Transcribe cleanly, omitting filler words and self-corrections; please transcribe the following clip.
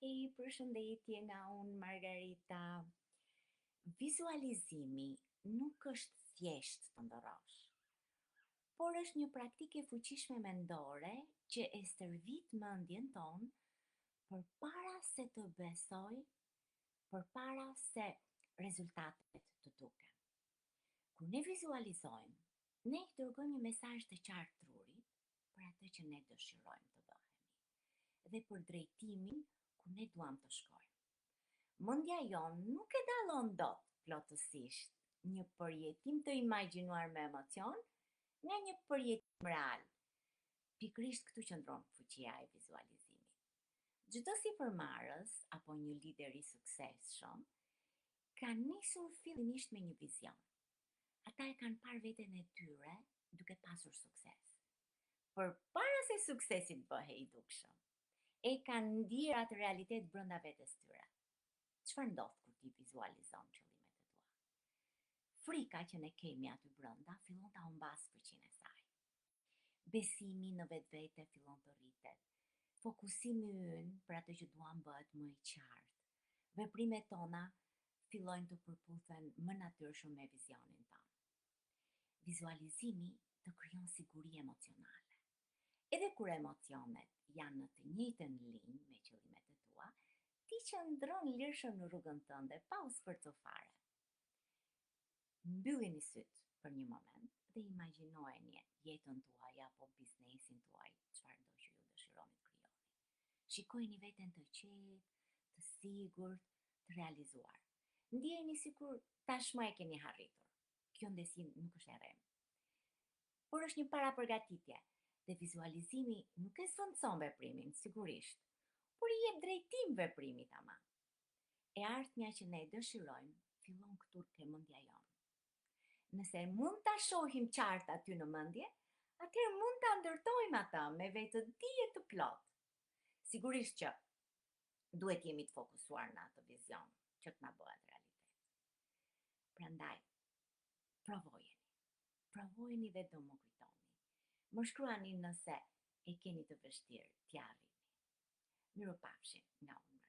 Përshëndetje nga unë, Margarita. Vizualizimi nuk është thjesht të ndorosh, por është një praktikë e fuqishme mendore që e stërvit mendjen tonë përpara se të besoj, përpara se rezultatet të duken. Kur ne vizualizojmë, ne i dërgojmë një mesazh të qartë trurit për atë që ne dëshirojmë të bëhemi dhe për drejtimin ku ne duam të shkojmë. Mendja jonë nuk e dallon dot plotësisht një përjetim të imagjinuar me emocion nga një përjetim real. Pikërisht këtu qëndron fuqia e vizualizimit. Çdo sipërmarrës apo një lider i suksesshëm ka nisur fillimisht me një vizion. Ata e kanë parë veten e tyre duke pasur sukses. Përpara se suksesi të bëhej i dukshëm, e kanë ndier atë realitet brenda vetes tyre. Çfarë ndodh kur ti vizualizon qëllimet e tua? Frika që ne kemi aty brenda fillon ta humbas fuqinë e saj. Besimi në vetvete fillon të rritet. Fokusimi ynë për atë që duam bëhet më i qartë. Veprimet tona fillojnë të përputhen më natyrshëm me vizionin tonë. Vizualizimi të krijon siguri emocionale. Edhe kur emocionet janë në të njëjtën linjë me qëllimet e tua, ti qëndron lirshëm në rrugën tënde pa u sfërcu fare. Mbyllini syt për një moment dhe imagjinojeni jetën tuaj apo biznesin tuaj, çfarëdo që ju dëshironi të krijoni. Shikojeni veten të qetë, të sigurt, të realizuar. Ndjeheni sikur tashmë e keni arritur. Kjo ndjesim nuk është e rrem, por është një parapërgatitje dhe vizualizimi nuk e zvendçon veprimin, sigurisht, por i jep drejtim veprimit ama. E ardhmja që ne dëshirojmë fillon këtu ke mendja jonë. Nëse mund ta shohim qartë aty në mendje, atëherë mund ta ndërtojmë ata me vetëdije të plotë. Sigurisht që duhet jemi të fokusuar në atë vizion që të na bëhet realitet. Prandaj, provojeni. Provojeni dhe do më kujtoni. Më shkruani nëse e keni të vështirë t'ja arrini. Mirupafshim nga unë.